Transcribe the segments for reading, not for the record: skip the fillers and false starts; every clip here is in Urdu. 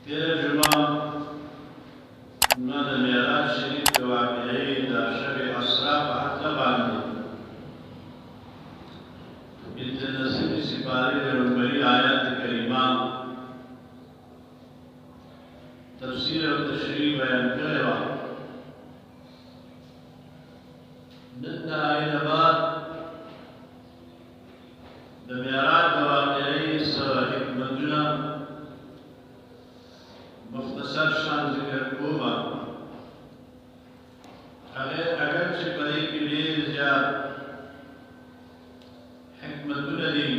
تیره جمعه ما د معراج شریف د واقعې د شب اسرا په هکله باندې بنت نصیر سپارې د لومړي آیت کریمه تفسیر او تشریح بیان کړې وه. نن د آیینه بعد د معراج د واقعې څه حکمتونه مختصر شان ذکر کوم. اگر چې په دې کې ډېر زیات حکمتونه دي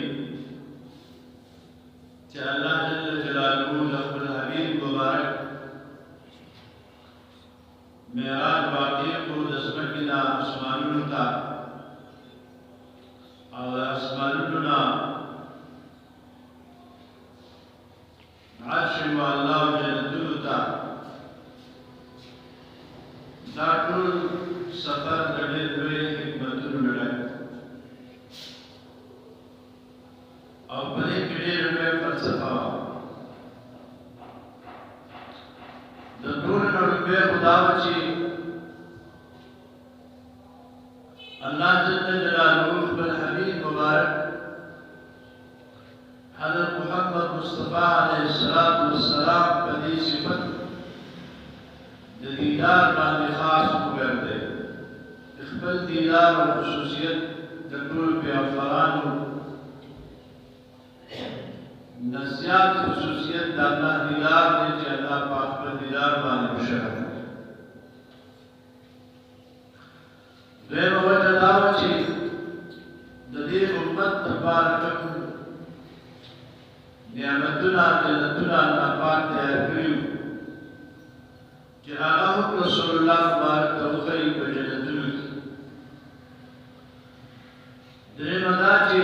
چې الله جل جلاله د خپل حبیب مبارک معراج واقع کو د ځمکې نه اسمانونو ته او د اسمانونو نه عرش والله او جنتونو ته دا ټول سفر د ډېر لوی حکمتونو ډک او په دې کې ډېر لوی فلسفه وه. د ټولو نه لوی خدا وه چې الله جل جلاله خپل حبیب مبارک حضرت محمد مصطفی علیه السلام په دې صفت د دیدار باندې خاص وګرځي. خپل دیدار او خصوصیت د ټولو پیغمبرانو نه زیات خصوصیت د الله دیدار دی چې الله پاک خپل دیدار باندې مشرف کړي. دویمه وجه دا وه چې د دې امت لپاره کوم نعمتونه جنتونه الله پاک تیار کړي چې هغه هم رسول الله مبارک ته وښایي په جنتونو کې. درېیمه دا چې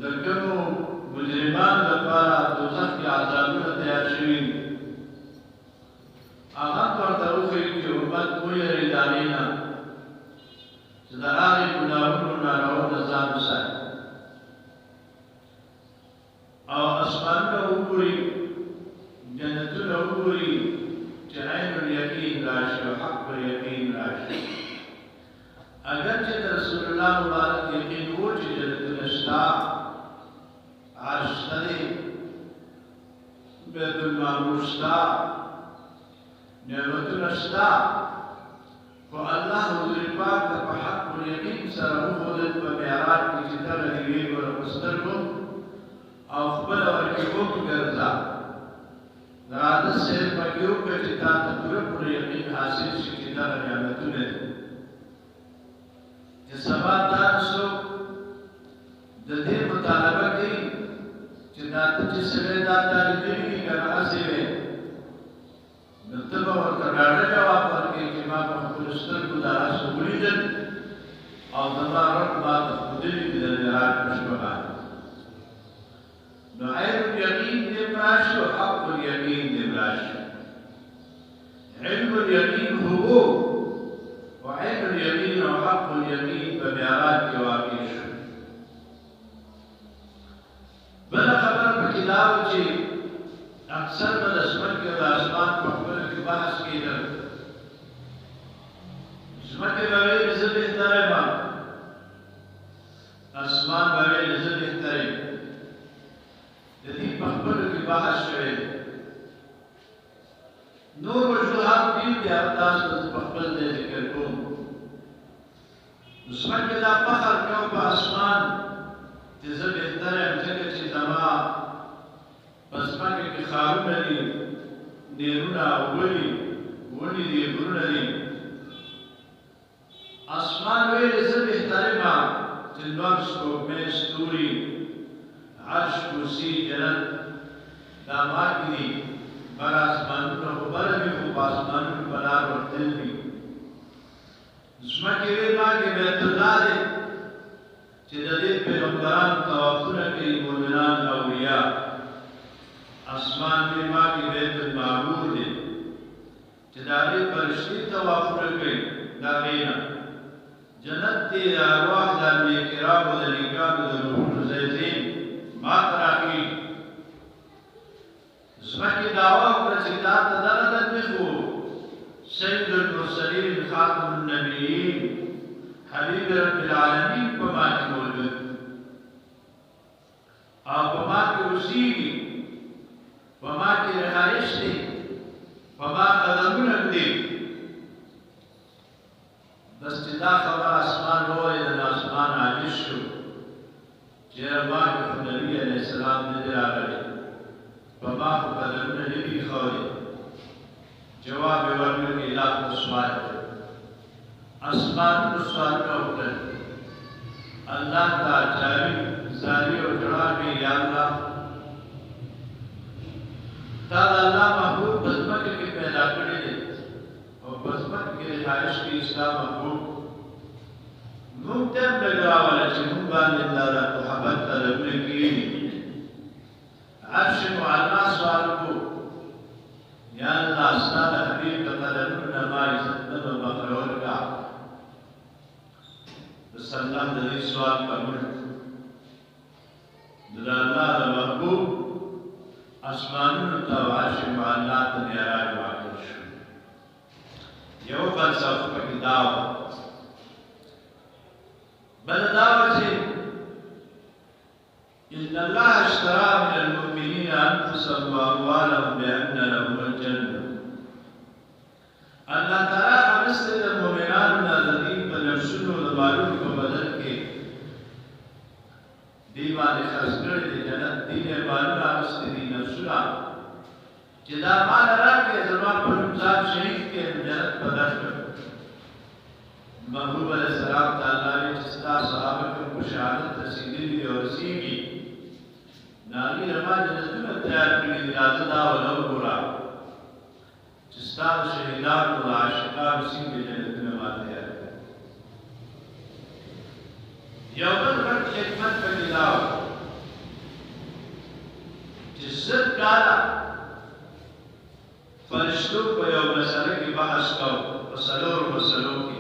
د کومو مجرمانو لپاره دوزخ کې عذابونه تیار شوي هغه هم ورته وښایي چې امت ویرې د هغې نه چې د هغې ګناهونو نارواو نه ځان وساتي او اسمانونه وګوري جنتونه وګوري چې عین الیقین راشي او حق الیقین راشي. اگر چې د رسول الله مبارک یقین و چې جنتونه شته، عرش شته دی، بیت المعمور شته، نعمتونه شته، خو الله حضور پاک ته په حق الیقین سره وښودل په معراج کې چې دغه ډېوې ګوره په سترګو او خپله ورکې وګرځه د راده سیر پکې وکړه چې تا ته پوره پوره یقین حاصل شي چې دغه نعمتونه دي چې سبا تا څوک د دې مطالبه کوي چې دا ته چې سوی دا تا لیدلي دي که نه هسې وې نو ته به ورته ډاډه جواب ورکړې چې ما په خپلو سترګو دا هسې ولیدل او زما رب ما ته ښودلي دي د معراج په شپه باندې. نو عین الیقین دې راشي او حق الیقین دې راشي. علم الیقین هو او عین الیقین او حق الیقین په معراج کې واقع شو. بله خبره پکې دا وه چې اکثر به د ځمکې او د اسمان په خپلو کې بحث کېده. ځمکې به ویلې زه بهتره یم، اسمان به ویلې زه بهتر یم. د دې په خپلو کې بحث شوی دی. نور وجوهات ډېر دي، هغه تاسو ته په خپل ځای ذکر کوم. ځمکې دا فخر کوم په اسمان چې زه بهتر یم ځکه چې زما په ځمکه کې ښارونه دي، نیرونه او ونې دي، غرونه دي. اسمان ویلې زه بهتر یم چې لمر، سپوږمۍ، ستوري، عرش، کرسی، جنت دا ما کې دي. بر اسمانونه خو بره وي خو په اسمانونو په لار ورتل وي. ځمکې ویل ما کې بیت الله دی چې د دې پیغمبرانو طوافونه کوي مؤمنان اولیا. اسمان ویل ما کې بیت المعمور دی چې د هغې فرشتې طوافونه کوي د هغې نه. جنت دی د ارواح د انبیاء کرامو د نیکانو د روحونو ځای ځای ما ته راخلي. زمکی دعوه وکړه چې دا ته دغه تطبیق و سید المرسلین خاتم النبیین حبیب رب العالمین په ما کې موجود او په ما کې اوسېږي په ما کې رهایش دی په ما قدمونه ږدي بس چې دا خبر اسمان ووایي د اسمان عاجز شو چې ما کې خو نبي علیه السلام نه دی راغلی په ما خو قدمونه نه دي ایښودي جواب یې ورکړ چې الهي ته سوال دی اسمانونو سوالونه وکړل الله ته جاري زاري او جواب یا الله تا د الله محبوب په ځمکه کې پیدا کړی دی او په ځمکه کې رهایش کې ستا محبوب موږ ته لګراوله چې موږ باندې دا محبت طلبونه کېږي عرش معلا سوال کو یا الله ستا د حبیب د قدمونو ما عزت نه مغرور کا بس الله د دې سوال قبول د الله د محبوب اسمانونو ته او عرش معلا ته معراج واقع شو یو فلسفه پکې دا وه بل دا وه چې إن الله اشترى من المؤمنين أنفسهم وأموالهم بأن لهم الجنة الله تعالى خلصت المؤمنان الذين بنفسهم ومالهم وبدن کې دی باندې خرڅ کړي دي جنت دی نه باندې راوستي دي نفسونه چې دا مال راکړي زما په نوم ځان شهید کې جنت په درشو محبوب علیہ السلام تعالی چې ستا صحابه کو شهادت رسیدلی او رسیږي ناغي رما جنتونه تیار کړي دي راځه دا ولو ګورا چې ستا شهیدانو او عاشقانو څنګه جنتونه ماته تیار کړي یو بل حکمت پکې دا و چې زر کاله فرشتو په یو مسله کې بحث کوو په څلورو مسلو کې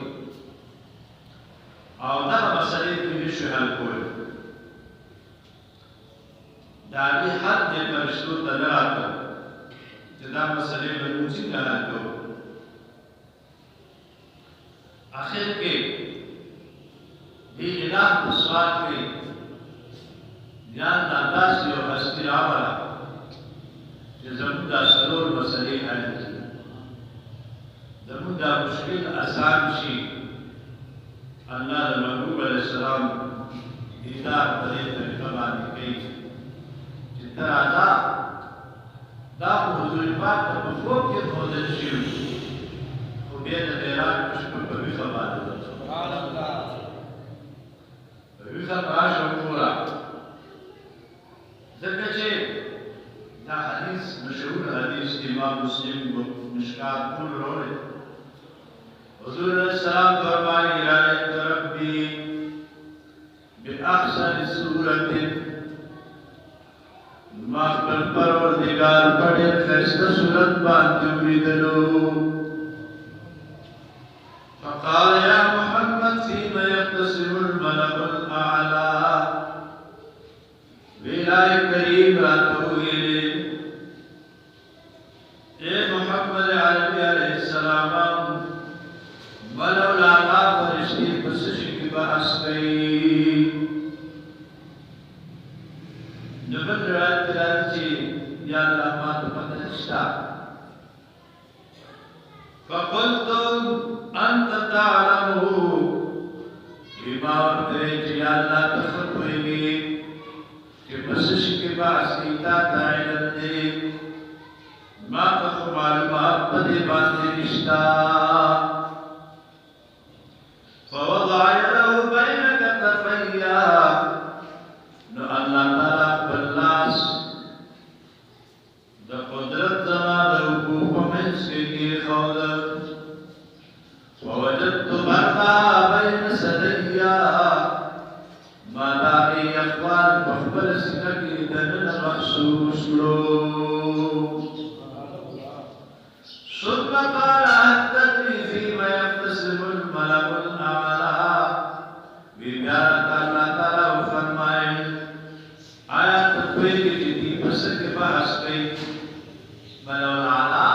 او دغه مسلې کې نشو حل کولی د هغې حل دې فرشتو ته نه راته چې دا مسلې به موږ څنګه حل کوو اخر کې دې الهام ته سوال کوي یا الله داسې یو هستي راوله چې زموږ دا څلور مسلې حل کړي زموږ دا مشکل اسان شي الله د محبوب علیه السلام دیدار په دې طریقه باندې کوي چې ته راځه دا خو حضور پاک ته په خوب کې ښودل شوي خو بیا د معراج په شپه په ویښه باندې سبحان الله په ویښه راشه وګوره ځکه چې دا حدیث مشهور حدیث امام مسلم مشکات ټول راوړی حضور علیہ السلام فرمائی رأیت ربی بأحسن صورت مخبر پروردگار پڑھے خیست صورت باندھے ویدلو فقال یا محمد فيما يقتسم الملك الأعلى ویلائے کریم راتوئیلے اے محمد عربی علیہ السلام ولولا ما فرشتی پسشی کی بحث گئی نبت روایت کرد چی یا اللہ ما تو پتہ نشتا فقلتو انت تعلمو بما ورده چی یا اللہ تخط ہوئی گی کہ پسشی کی بحث نیتا تعلم دے ما تخو معلومات پدے باندے نشتا فوضع يده بين كتفيا نو الله تعالی باللاس د قدرت زما د حقوق منځ کې خود ووجدت برقا بين سديا ما داعي اخبار بخبر سنکی دنن محسوس لو ثم قال أتدري فيما يقتسم الملك الأعلى بيانات الله تعالى وفرمائے آیا تقوی کی جدی بسر کے بحث گئی ملو العلا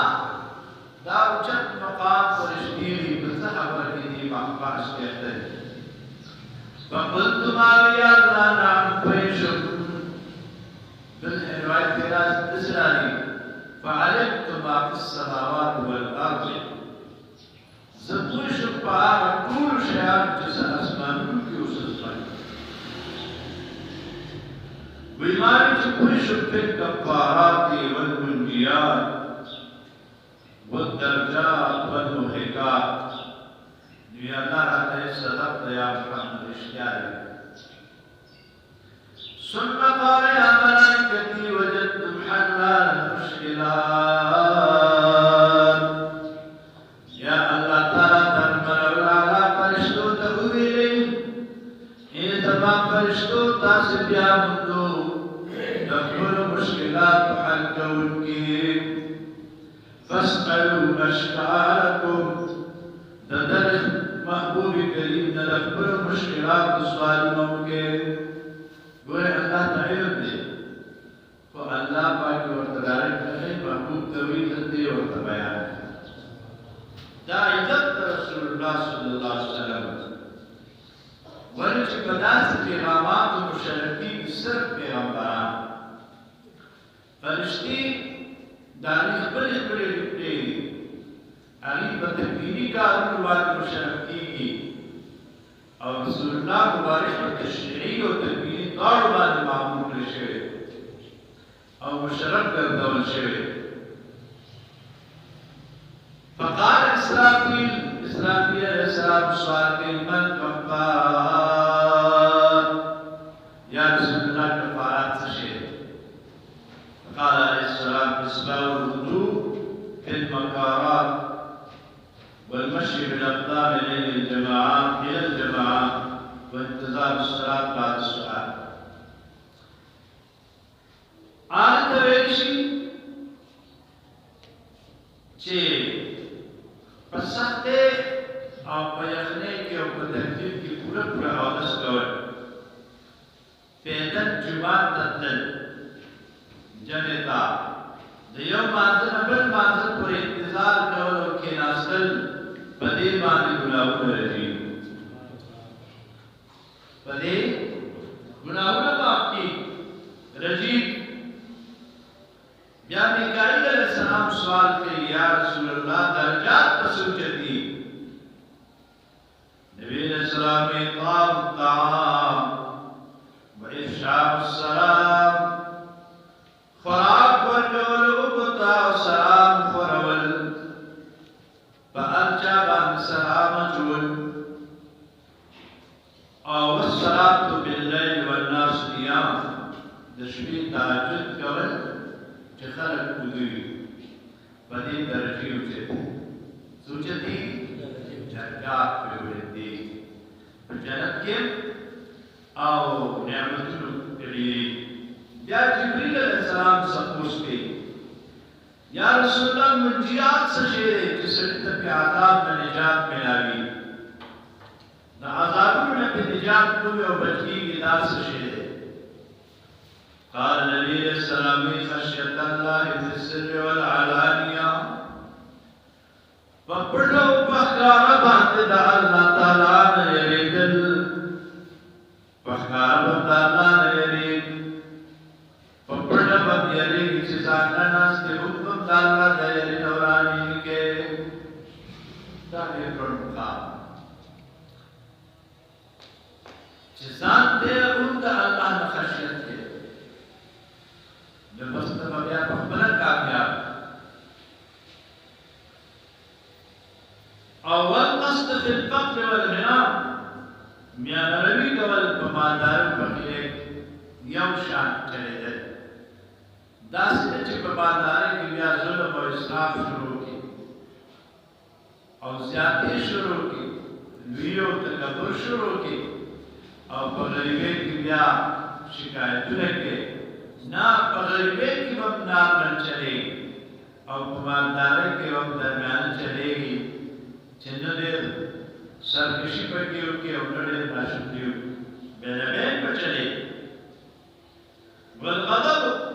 دا اوچت مقام فرشتی دی بس خبر کی دی باش کہتے ہیں فقلت ما بي الله نعم فيشم بالرواية في راس الإسرائيلي فعلمت ما في السماوات والأرض زبوشم فعلا كل شيء جسا أسمان يوسف بما يجبوشم في الكفارات والمنجيات والدرجات والمحيكات يا الله عليه صدقت يا محمد اشتاري ثم قال يا ملائكتي وجدتم حلال المشكلات يا الله تعالى ترمل على فرشتو تهويلي إن تمام فرشتو تاسب يا مندو تقبل مشكلات حل كونكي فاسألوا أشكالكم تدرس محبوب کریم نہ رکبر مشکلات سوال ممکن گوئے اللہ تعالیٰ دے تو اللہ پاک اور تدارک کرے محبوب توید دے اور تبیان دا عزت رسول اللہ صلی اللہ علیہ وسلم ورچ بداس پیغامات و مشرقی صرف پیغمبران فرشتی دانی خبر خبر لکھتے علی بتکبیری کا عنوان مشرف کی اور رسول اللہ مبارک و تشریعی و تکبیری دور بان معمول شوئے اور مشرف کر دول شوئے فقال اسرافیل علیہ السلام سوال کے من کفار یا رسول اللہ کفارات سشے فقال علیہ السلام اسباء الوضوء في المكارات والمشي بالأقدام إلى الجماعات وانتظار الصلاة بعد الصلاة. آن تویشی چه پسخته او پیخنه که او پتکتیب کی پورا حادث کول پیدن جماعت تدل جنتا دیو مانزن بل مانزن پر انتظار کول و کیناستل پدے باندې گناہوں رجیم پدے گناہوں معاف کی رجیم یا میکائیل علیہ السلام سوال کہ یا رسول اللہ درجات پسوچتی نبی علیہ السلام اطعام الطعام و افشاء السلام خوراک ورکول ابتا و سلام خورول فأرجع عن سلامة أو الصلاة بالليل والناس نيام دشبي تهجد كول تخلق بدوي بدي درجي وجد سوچتي درجات بولدي جنت كم أو نعمة كلي يا جبريل عليه السلام سپوستے یا رسول اللہ منجیات سشیرے جس رتب عذاب میں نجات ملاوی نا عذابوں میں بھی نجات کوئی و بچگی کی دار سشیرے قال نبی علیہ السلام خشیت اللہ فی السر والعلانیہ وپڑھو بخکارا باندے دا اللہ تعالیٰ نے یریدل بخکارا باندے اللہ نے یرید وپڑھا باندے یرید چیزانا ناس کے حکم دالا دیر نورانی کے دانے پرمکا چیزان دے ان دا اللہ نے خشیت کے جو مستفہ بیا مقبلہ کامیاب اول قصد فی الفقر والغنام میاں نروی کول پماندار فقیر یو شان چلے دے داس نے چھ پماندار کی بیا ظلم و اسراف شروع کی اور زیادتی شروع کی لویو تکبر شروع کی اور پغریبے کی بیا شکایت لگے نا پغریبے کی وقت نارمل چلے اور پماندار کے وقت درمیان چلے گی چندو دیر سرکشی پر کیوں کہ انہوں نے ناشکریو بینبین پر چلے والغضب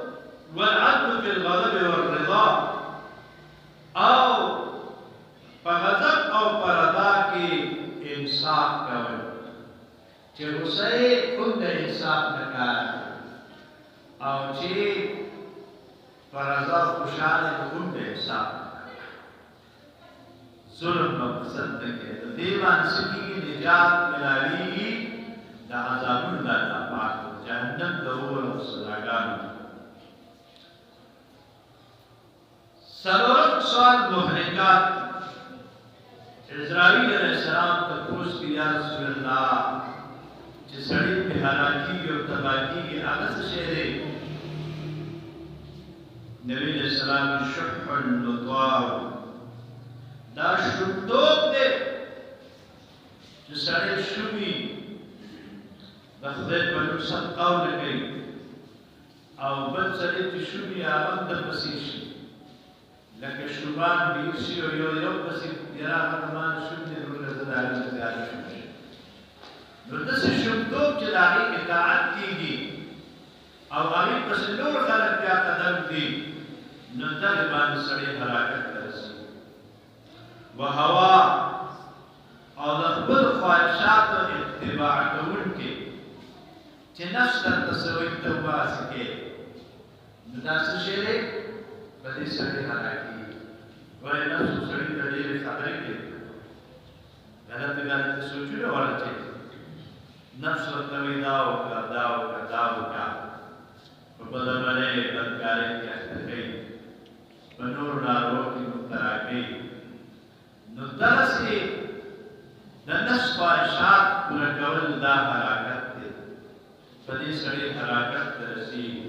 والعدل في الغضب والرضا چې غصه یې کوم د انصاف نه کار او چې په رضا خوشحاله کوم د انصاف ظلم مقصد نه کوي د دې باندې څه کېږي نجات ملاویږي د عذابونو د الله پاک جهنم د اور او سزاګانو څلورم سوال محرکات اسرائیل علیہ السلام تپوس کی یا رسول اللہ چې سړی په هلاکیږي او تباه کېږي هغه څه شی دی نبی علیہ السلام شح النطاع دا شومتوب دی چې سړی شومي د خدای په نوم صدقه ونه کوي او بل سړی چې شومي هغه هم درپسې شي لکه شومان ډېر شي او یو پسې یاره هغه مان شوم دی وروره زه د هغې نه زیات شوم شي نو داسې شومتوب چې د هغې اطاعت کېږي او هغې پسې نور خلک بیا قدم دي نو دغې باندې سړی هلاکت ته رسي وهوا او د خپل خواهشاتو اتباع کوونکي چې نفس درته څه وایي ته وباسې کې نو دا څه شی دی په دې سړی هلاکېږي وایي نفس سړي ته ډېرې خبرې کوي غلطې غلطې سوچونه ورچوي نفس ورته وایي دا وکړه دا وکړه دا وکړه په بدعملۍ بدکارۍ کې اخته کوي په نورو نارو کې مبتلا کوي نو دغسې د نفس خواهشات پوره کول دا هلاکت دی په دې سړي هلاکت ته رسېږي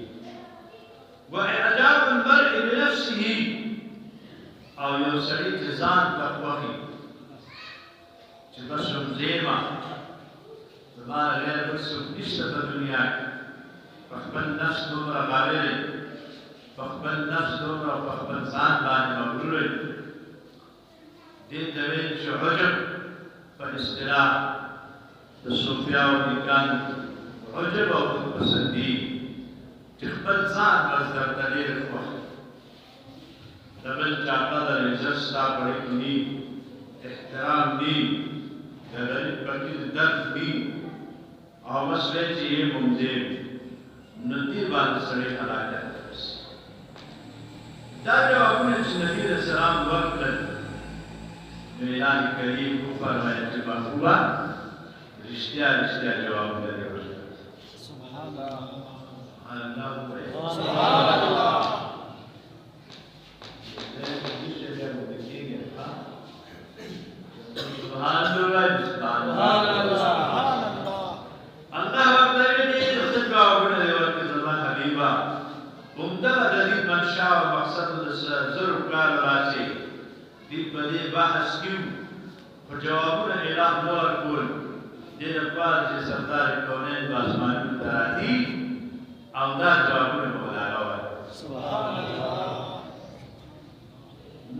واعجاب المرء بنفسه او یو سړي چې ځان ته خوښي چې بس زما زما غیر بل څوک نشته په دنیا کې په خپل نفس دومره غالب دی په خپل نفس دومره په خپل ځان باندې مغرور دی دې ته ویل چې عجب په اصطلاح د صوفیاو نیکانو عجب او خودپسندي چې خپل ځان بس درته ډېر خوښ د بل چا قدر عزت ستا په اړه کې ني احترام ني د غریب پکې درد ني او بس وایي چې یې ممزیم نو دې باندې سړی هلاکت ته رسي دا جوابونه چې نبي علیه السلام ورکړل نو الهي کریم وفرمایل چې محبوبه رښتیا رښتیا جوابونه دې ورکړل سبحان الله سبحان الله سبحان الله سبحان الله الله اکبر دې څنګه وګڼل ورته زما حبيبا عمده د دې منشا او مقصد د زر کار راځي دې په دې بحث کې په جوابونه اعلان نور کول دې لپاره چې سردار کونین د اسمانونو ته راځي او دا جوابونه مولا راوړي سبحان الله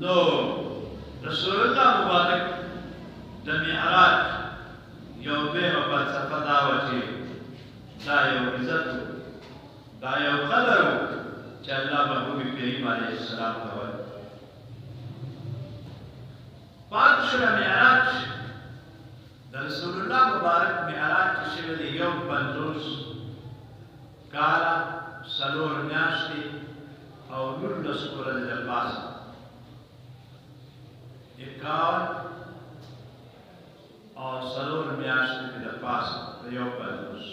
نو رسول الله مبارک د معراج یو به فلسفه دا و چې دا یو عزت دا یو قدر چې الله محبوب کریم علیه السلام ته ورکړ پات شو معراج د رسول الله مبارک معراج چې شوی دی you 50 کاله څلور میاشتې O 19 ورځې the پاسه 51 O څلور میاشتې the پاسه the you 50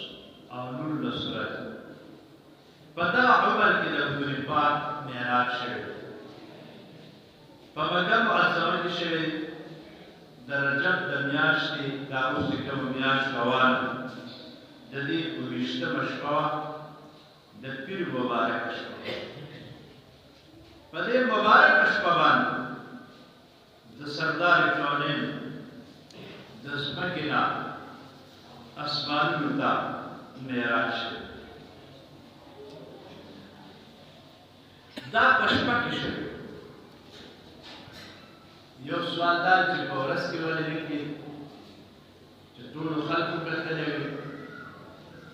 او 19 ورځې په دغه عمر کې د حضور پاک معراج شوی په مکه معظمه کې شوی د رجب د میاشتې دا اوس چې کومه میاشت روانه د دې 28مه شپه د پیر مبارک شپه په دې مبارک شپه باندې د سردار کونین د ځمکې نه اسمانونو ته معراج شوی دا په شپه کې شوی یو سوال دا چې په ورځ کې ولې نه کېږي چې ټولو خلکو کتلی وي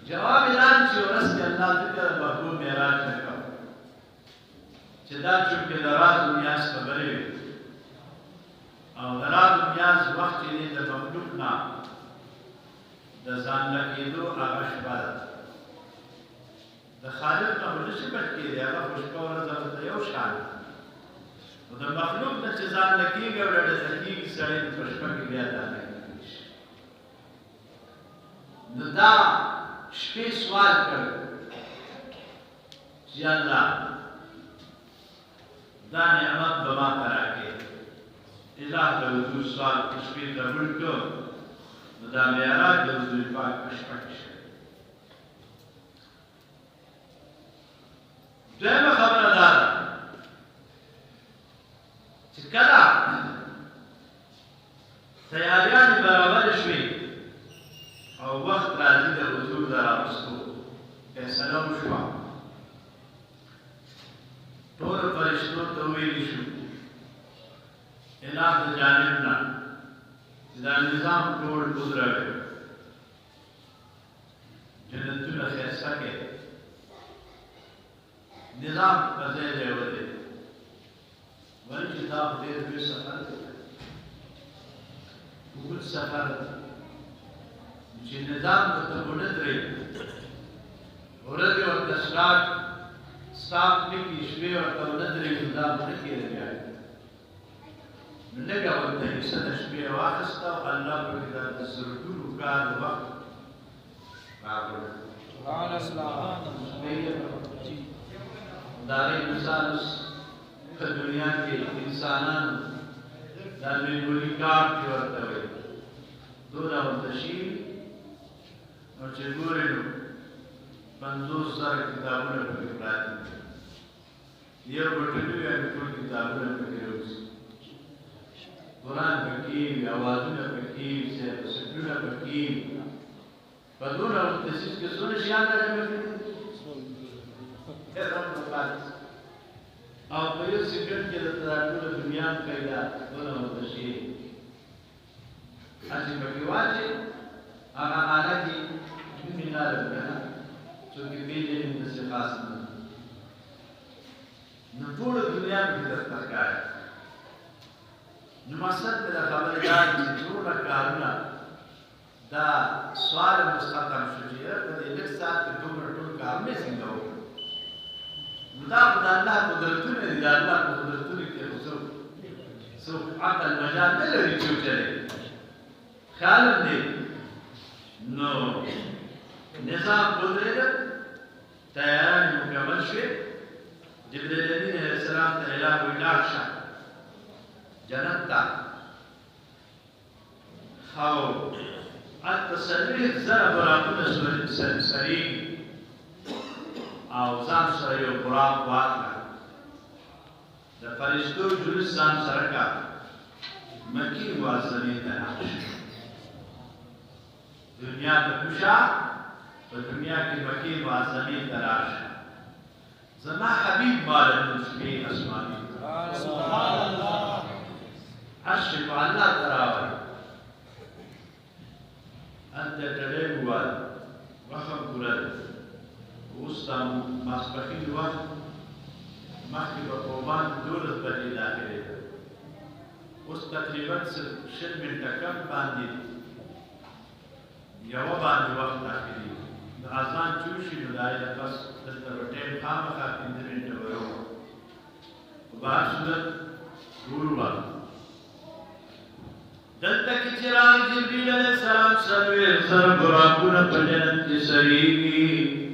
جواب یې دا چې ورځ کې الله ذکر محبوب معراج نه کړ چې دا چونکې د راز و نیاز خبرې وي او د راز و نیاز وخت چې دی د مخلوق نه د ځان نه کېدو هغه شپه ده د خالق نه خو نشي بچ کېدی هغه خو شپه ورځ ورته یو شان خو د مخلوق نه چې ځان نه کېږي او ډډه کېږي سړی په شپه کې بیا دا نه کېږي نو دا شپې سوال کړ چې الله دا نعمت به ما ته راکړې الہ د حضور سوال په شپې قبول کړ نو دا معراج د حضور پاک په شپه کې شوی دویمه خبره دا ده چې کله تیاریانې برابرې شوې او وخت راځي د حضور د راوستو فیصله وشوه ټولو فرشتو ته وویلي شو الہ د جانب نه چې دا نظام ټول ودروي جنتونه ښایسته کړي نظام په ځای ځای ودرېږي ولې چې دا خو ډېر لوی سفر دی اوږد سفر دی چې نظام ورته ونه درېږي ورځې ورته سټاپ نه کړي شپې ورته ونه درېږي دا به نه کېږي بیا نو لږه ورته حصه د شپې واخیسته او الله پکې دا د زرګونو کال وخت راغلی داري مثال په دنیا کې انسانانو دا میموري کارت چې ورته وایي دونه ورته شي او چې ګورې نو 50,000 کتابونه پکې پراته دي یو بټن وي هغه ټول کتابونه پکې راوځي قرآن پکې وي اوازونه پکې وي سکرونه پکې وي په دونه ورته سیس کې څونه شیان راغلي او په یو سکند کې د ټوله دنیا پیدا دونه ورته شي هسې پکې واچي هغه آله کې مینه لري څوک یې پېژني داسې خاص نه نو ټوله دنیا کې درته ښکاري نو مقصد د خبرې دا چې ټوله کارونه دا سوال مستقم شو چې په دې لږ ساعت کې دومره ټول کارونه څنګه وکړو نو دا خو د الله قدرتونه دي د الله په قدرتونو کې خو څوک عقل مجال نه لري چې وچلوي خیال هم دی نو نظام ودرېده تیارانې مکمل شوې جبریل امین علیه السلام ته الہ وایي لاړ شه جنت ته او هلته 40,000 براقونه سریږي او ځان سره یو براق واخله د فرشتو جلوس ځان سره کا مکې معظمې ته لاړ شه دنیا ته کوشه په دنیا کې مکې معظمې ته راشه زما حبیب ماله شپې اسماني سبحان الله عرش په الله ته راوړي هلته ډډۍ ووایي وخه پوره ده اوس دا ماسپښین وخت مخکې به قربان 12 بجې داخلېده اوس تقریبا 20 منټه کم باندې یوه باندې وخت داخلېږي د اذان چې وشي نو د هغې پس دلته به ټایم خامخا 15 منټه به یو په بهر صورت ټول وخت دلته کې چې راغی جبریل علیه السلام 40,000 براقونه په جنت کې سریږي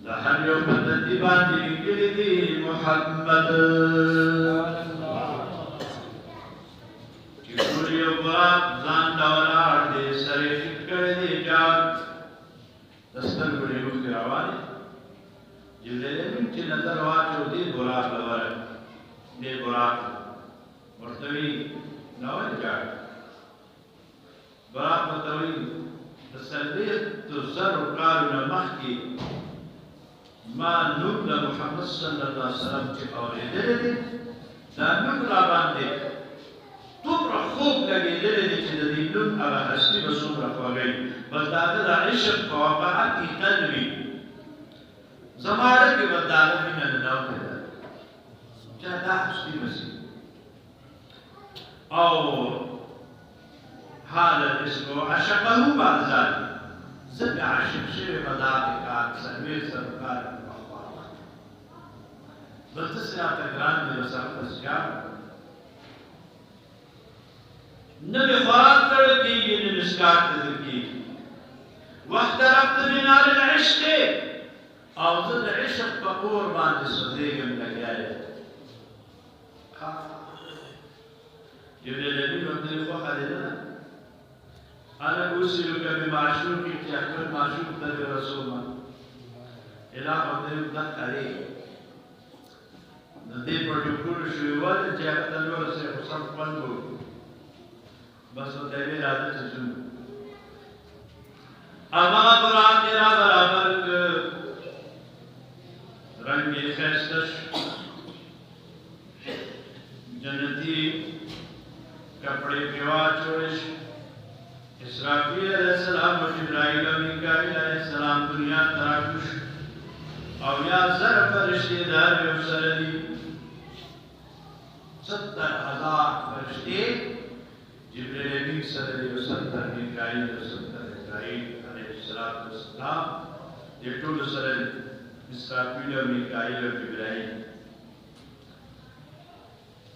د هر یو په ترتیب باندې لیکلي دي محمد چې ټول یو براق ځان ته ولاړ دی سر یې ټیټ کړی دی جان د سترګو یې اوښکې روانې جبریل امین چې نظر واچو دې براق له ورغی دې براق ورته وایي نه ولې جاړې براق ورته وایي د 40,000 کالو نه مخکې ما نوم د محمد صلی الله علیه وسلم چې اورېدلی دی دا نوم را باندې دومره خوب لګېدلی دی چې د دې نوم هغه هستي به څومره خوږی بس د هغه د عشق په واقعه کې تل وي زما اړه کې به د هغه مینه ننوتې ده چې دا هستي به سي او حال الاسم عشقه بعد ذلك زد عاشق شوي مدافع سلوير سرقار بلتسنا تقران دي وسرق السجار نبي خواب تركي نمسكات تذكي واحترقت من نار العشق او ضد عشق بقور باند صديق من لقيايا يبني النبي وابن الخوخة لنا أنا أرسلك بمعشوقك تحكم معشوق نبي رسول الله إلى أن يبدأ عليه ندي بروتوكول شوال جاءت النور سيخصم قلبه بس ودائما لا تجزم أما قرآن ترى برابر رنگ خستش جنتی کپڑے پیوا چوش اسرافیل علیہ السلام و جبرائیل و میکائیل علیہ السلام دنیا تراکش او یا زر فرشتے دار و سردی 70,000 فرشتے جبرائیل امین سردی و 70 میکائیل و 70 اسرائیل علیہ السلام یہ طول سردی اسرافیل و میکائیل و جبرائیل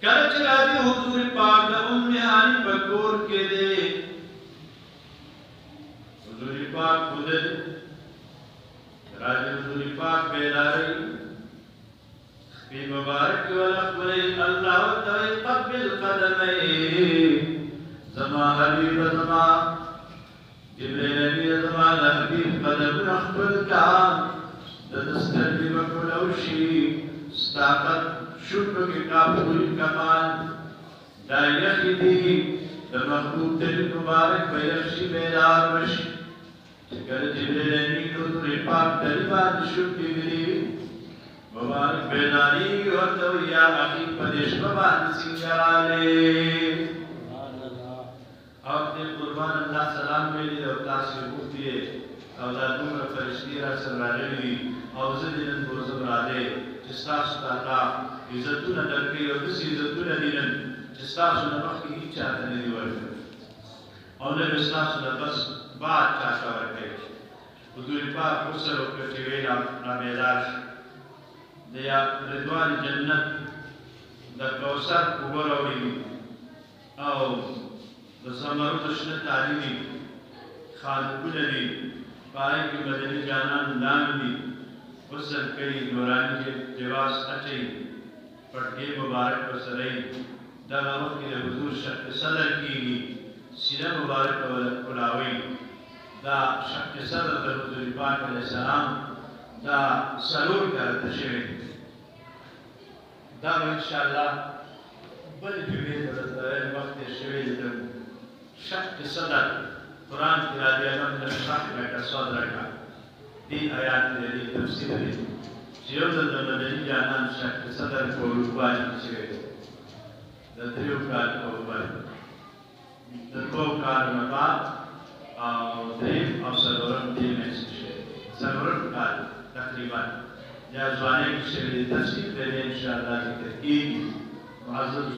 کل چلاتی حضور پاک ام نہانی بکور کے دے حضور پاک خودے راج حضور پاک بیداری بی مبارک ولقبلی اللہ تعالی قبل قدمی زما حبیب زما جبریل نبی زما حبیب قدم نخبل کام دستر کی بکلوشی استاقت شکر کے کافوی کمال دائیخی دی دمخبوب دل مبارک بیخشی بیدار وشی چکر جبریل امین حضور پاک دلیبان شکر گری مبارک بیداری اور تویا عقیب پدیش مبان سنگرالے آپ نے قربان اللہ سلام میلی اور تاثیر مفتی اولادون و فرشتی را سرالے اوزدین بوزم رالے جستاسو تالا عزتونه درکې او داسې عزتونه دي نن چې ستاسو نه مخکې هېچ چاته نه دي ورکړي او نن ستاسو نه بس بعد چاته ورکوي حضور پاک غسل وکړه چې ویې رامیدار شو د رضوان جنت د کوثر اوبه راوړي او د زمرد شنه تالي دي خانقونه دي په هغې کې مدني جانان نام دي غسل کوي نوراني لباس اچوي پټکي مبارک پر سرای دغه وخت کې د حضور شق صدر کېږي سینه مبارک ولاوي دا شق صدر د حضور پاک علیه السلام دا څلور کاله شوی دا به انشاءالله بل جمعې ته د وخت شوی د شق صدر قرآن کې راځي امن نشرح لك صدرك دې آیات دې تفسیر دی یو ځل د مدني جانان شک صدر کو روپای شوی د دریو کال په وړاندې د دوه کال نه بعد او دریم او څلورم دې مېس شي څلورم کال تقریبا یا ځواني کې شوی د تفسیر دې ان شاء الله ذکر کیږي معزز